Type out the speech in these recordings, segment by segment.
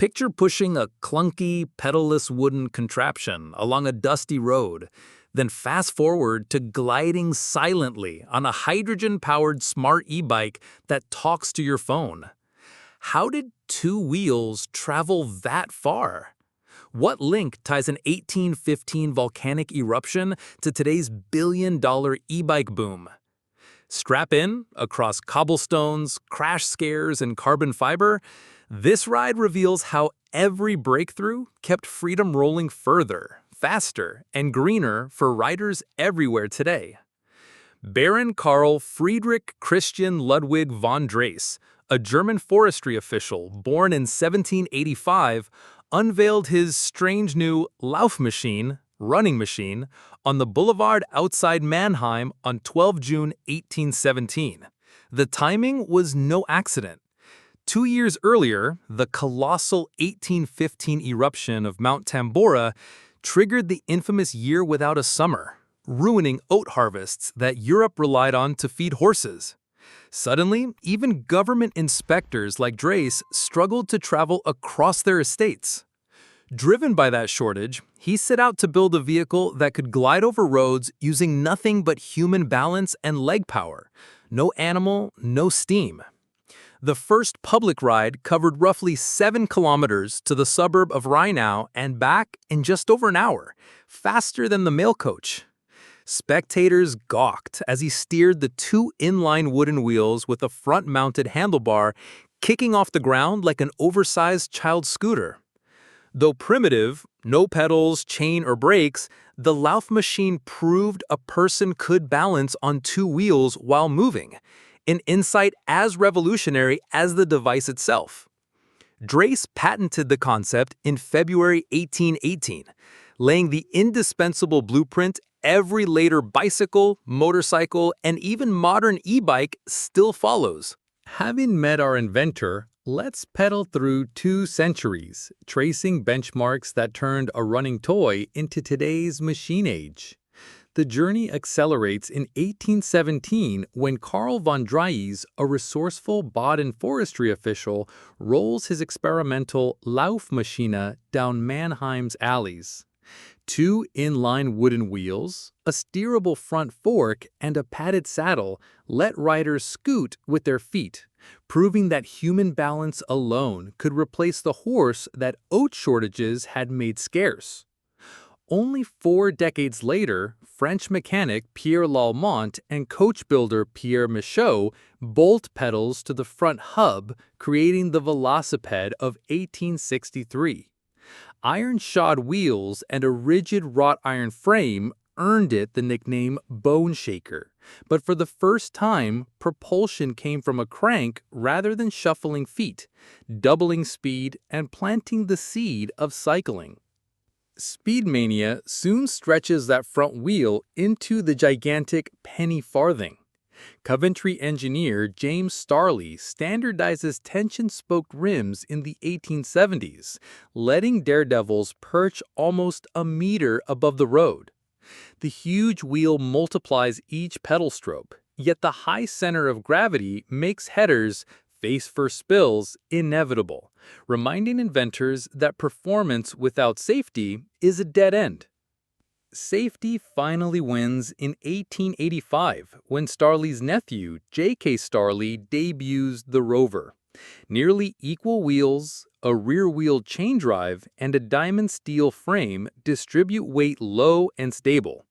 Picture pushing a clunky, pedalless wooden contraption along a dusty road, then fast forward to gliding silently on a hydrogen-powered smart e-bike that talks to your phone. How did two wheels travel that far? What link ties an 1815 volcanic eruption to today's billion-dollar e-bike boom? Strap in across cobblestones, crash scares, and carbon fiber. This ride reveals how every breakthrough kept freedom rolling further, faster, and greener for riders everywhere today. Baron Karl Friedrich Christian Ludwig von Drace, a German forestry official born in 1785, unveiled his strange new Laufmaschine, running machine, on the boulevard outside Mannheim on 12 June 1817. The timing was no accident. 2 years earlier, the colossal 1815 eruption of Mount Tambora triggered the infamous year without a summer, ruining oat harvests that Europe relied on to feed horses. Suddenly, even government inspectors like Drace struggled to travel across their estates. Driven by that shortage, he set out to build a vehicle that could glide over roads using nothing but human balance and leg power. No animal, no steam. The first public ride covered roughly 7 kilometers to the suburb of Rheinau and back in just over an hour, faster than the mail coach. Spectators gawked as he steered the 2 inline wooden wheels with a front-mounted handlebar, kicking off the ground like an oversized child scooter. Though primitive, no pedals, chain, or brakes, the Laufmaschine proved a person could balance on 2 wheels while moving, an insight as revolutionary as the device itself. Drace patented the concept in February 1818, laying the indispensable blueprint every later bicycle, motorcycle, and even modern e-bike still follows. Having met our inventor, let's pedal through 2 centuries, tracing benchmarks that turned a running toy into today's machine age. The journey accelerates in 1817 when Karl von Drace, a resourceful Baden forestry official, rolls his experimental Laufmaschine down Mannheim's alleys. 2 inline wooden wheels, a steerable front fork, and a padded saddle let riders scoot with their feet, proving that human balance alone could replace the horse that oat shortages had made scarce. Only 4 decades later, French mechanic Pierre Lallemant and coach builder Pierre Michaud bolt pedals to the front hub, creating the velocipede of 1863. Iron-shod wheels and a rigid wrought iron frame earned it the nickname Bone Shaker, but for the first time, propulsion came from a crank rather than shuffling feet, doubling speed and planting the seed of cycling. Speed mania soon stretches that front wheel into the gigantic penny farthing. Coventry engineer James Starley standardizes tension-spoked rims in the 1870s, letting daredevils perch almost a meter above the road. The huge wheel multiplies each pedal stroke, yet the high center of gravity makes headers, face-first spills, inevitable, reminding inventors that performance without safety is a dead end. Safety finally wins in 1885 when Starley's nephew, J.K. Starley, debuts the Rover. Nearly equal wheels, a rear-wheel chain drive, and a diamond steel frame distribute weight low and stable.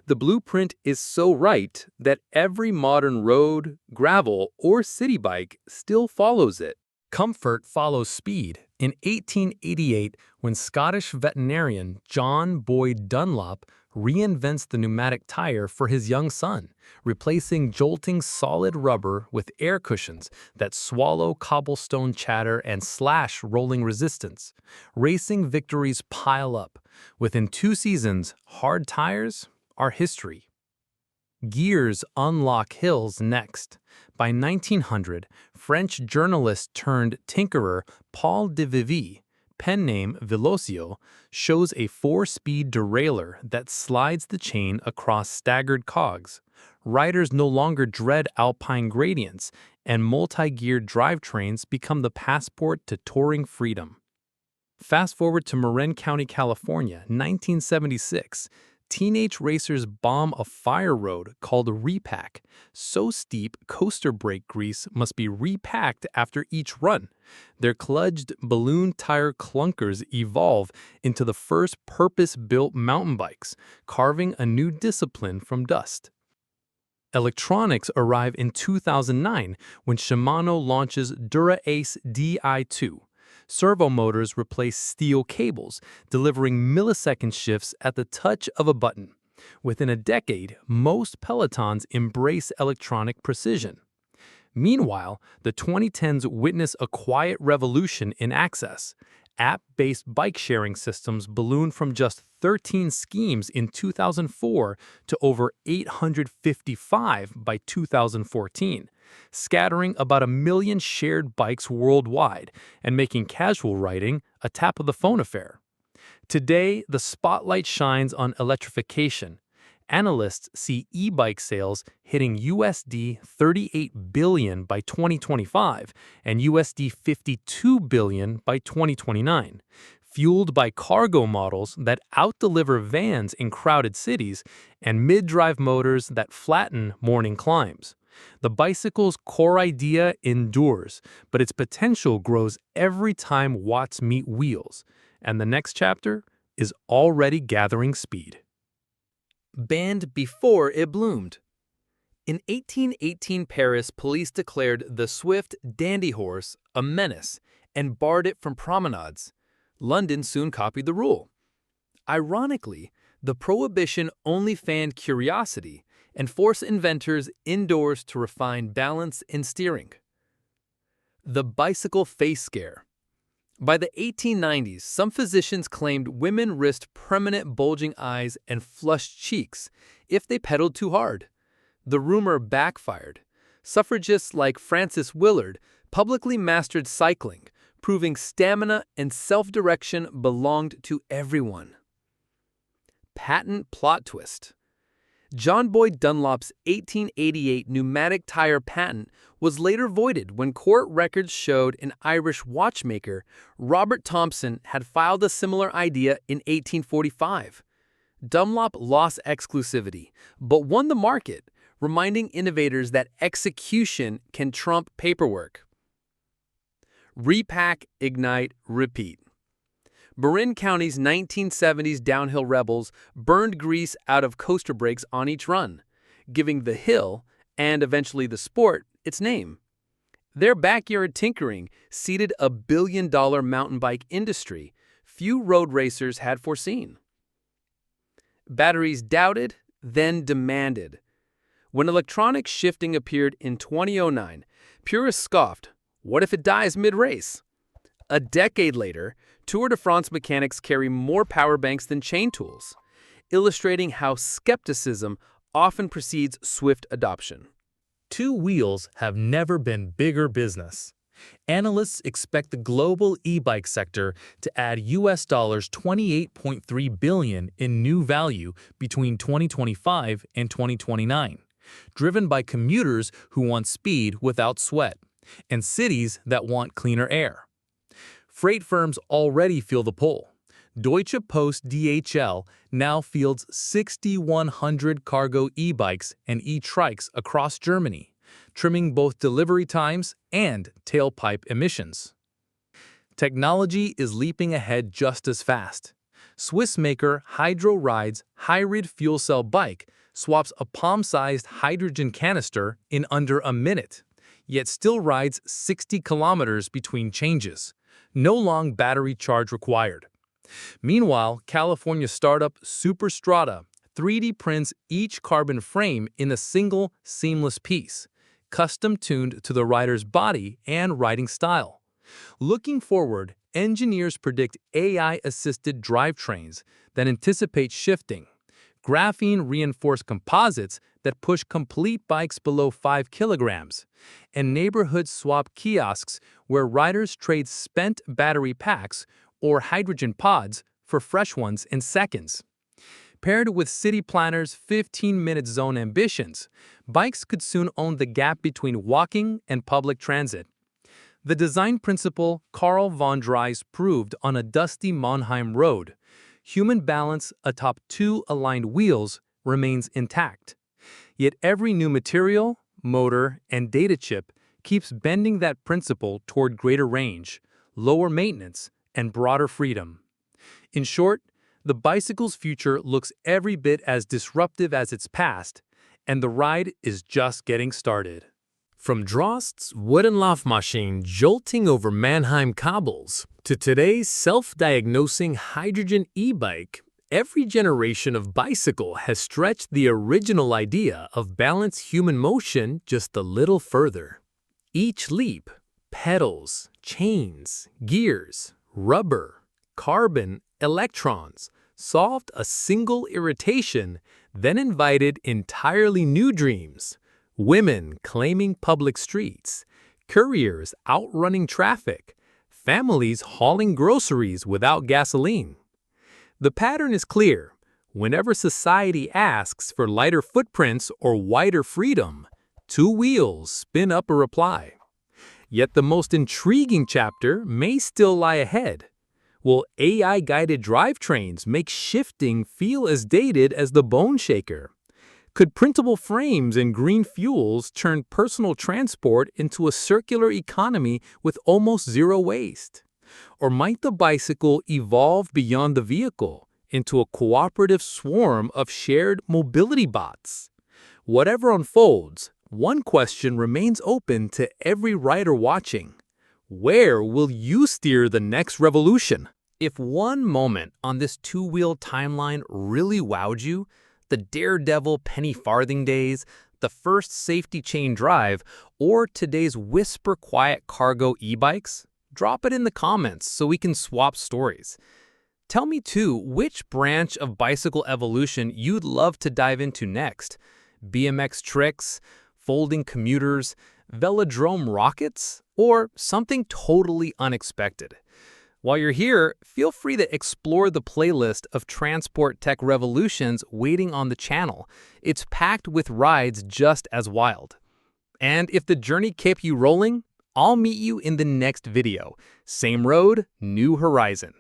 The blueprint is so right that every modern road, gravel, or city bike still follows it. Comfort follows speed. In 1888, when Scottish veterinarian John Boyd Dunlop reinvents the pneumatic tire for his young son, replacing jolting solid rubber with air cushions that swallow cobblestone chatter and slash rolling resistance, racing victories pile up. Within 2 seasons, hard tires are history. Gears unlock hills next. By 1900, French journalist turned tinkerer Paul de Vivy, pen name Velocio, shows a 4-speed derailleur that slides the chain across staggered cogs. Riders no longer dread alpine gradients, and multi-geared drivetrains become the passport to touring freedom. Fast forward to Marin County, California, 1976. Teenage racers bomb a fire road called a repack. So steep, coaster brake grease must be repacked after each run. Their kludged balloon tire clunkers evolve into the first purpose-built mountain bikes, carving a new discipline from dust. Electronics arrive in 2009 when Shimano launches Dura-Ace Di2. Servo motors replace steel cables, delivering millisecond shifts at the touch of a button. Within a decade, most pelotons embrace electronic precision. Meanwhile, the 2010s witness a quiet revolution in access. App-based bike-sharing systems ballooned from just 13 schemes in 2004 to over 855 by 2014, scattering about 1 million shared bikes worldwide and making casual riding a tap-of-the-phone affair. Today, the spotlight shines on electrification. Analysts see e-bike sales hitting USD 38 billion by 2025 and USD 52 billion by 2029, fueled by cargo models that outdeliver vans in crowded cities and mid-drive motors that flatten morning climbs. The bicycle's core idea endures, but its potential grows every time watts meet wheels, and the next chapter is already gathering speed. Banned before it bloomed. In 1818 Paris, police declared the swift dandy horse a menace and barred it from promenades. London soon copied the rule. Ironically, the prohibition only fanned curiosity and forced inventors indoors to refine balance and steering. The bicycle face scare. By the 1890s, some physicians claimed women risked permanent bulging eyes and flushed cheeks if they pedaled too hard. The rumor backfired. Suffragists like Frances Willard publicly mastered cycling, proving stamina and self-direction belonged to everyone. Patent plot twist. John Boyd Dunlop's 1888 pneumatic tire patent was later voided when court records showed an Irish watchmaker, Robert Thompson, had filed a similar idea in 1845. Dunlop lost exclusivity, but won the market, reminding innovators that execution can trump paperwork. Repack, ignite, repeat. Marin County's 1970s downhill rebels burned grease out of coaster brakes on each run, giving the hill, and eventually the sport, its name. Their backyard tinkering seeded a billion-dollar mountain bike industry few road racers had foreseen. Batteries doubted, then demanded. When electronic shifting appeared in 2009, purists scoffed, "What if it dies mid-race?" A decade later, Tour de France mechanics carry more power banks than chain tools, illustrating how skepticism often precedes swift adoption. Two wheels have never been bigger business. Analysts expect the global e-bike sector to add US $28.3 billion in new value between 2025 and 2029, driven by commuters who want speed without sweat and cities that want cleaner air. Freight firms already feel the pull. Deutsche Post DHL now fields 6,100 cargo e-bikes and e-trikes across Germany, trimming both delivery times and tailpipe emissions. Technology is leaping ahead just as fast. Swiss maker Hydro Ride's Hybrid fuel cell bike swaps a palm-sized hydrogen canister in under a minute, yet still rides 60 kilometers between changes. No long battery charge required. Meanwhile, California startup Superstrata 3D prints each carbon frame in a single, seamless piece, custom-tuned to the rider's body and riding style. Looking forward, engineers predict AI-assisted drivetrains that anticipate shifting, graphene-reinforced composites that push complete bikes below 5 kilograms, and neighborhood swap kiosks where riders trade spent battery packs or hydrogen pods for fresh ones in seconds. Paired with city planners' 15-minute zone ambitions, bikes could soon own the gap between walking and public transit. The design principle Carl von Dries proved on a dusty Mannheim road. Human balance atop two aligned wheels remains intact. Yet every new material, motor, and data chip keeps bending that principle toward greater range, lower maintenance, and broader freedom. In short, the bicycle's future looks every bit as disruptive as its past, and the ride is just getting started. From Drost's wooden Laufmaschine jolting over Mannheim cobbles to today's self-diagnosing hydrogen e-bike, every generation of bicycle has stretched the original idea of balanced human motion just a little further. Each leap, pedals, chains, gears, rubber, carbon, electrons, solved a single irritation, then invited entirely new dreams. Women claiming public streets, couriers outrunning traffic, families hauling groceries without gasoline. The pattern is clear. Whenever society asks for lighter footprints or wider freedom, two wheels spin up a reply. Yet the most intriguing chapter may still lie ahead. Will AI-guided drivetrains make shifting feel as dated as the bone shaker? Could printable frames and green fuels turn personal transport into a circular economy with almost zero waste? Or might the bicycle evolve beyond the vehicle into a cooperative swarm of shared mobility bots? Whatever unfolds, one question remains open to every rider watching. Where will you steer the next revolution? If one moment on this two-wheel timeline really wowed you, the daredevil penny farthing days, the first safety chain drive, or today's whisper quiet cargo e-bikes, drop it in the comments so we can swap stories. Tell me too which branch of bicycle evolution you'd love to dive into next. BMX tricks, folding commuters, velodrome rockets, or something totally unexpected. While you're here, feel free to explore the playlist of transport tech revolutions waiting on the channel. It's packed with rides just as wild. And if the journey kept you rolling, I'll meet you in the next video. Same road, new horizon.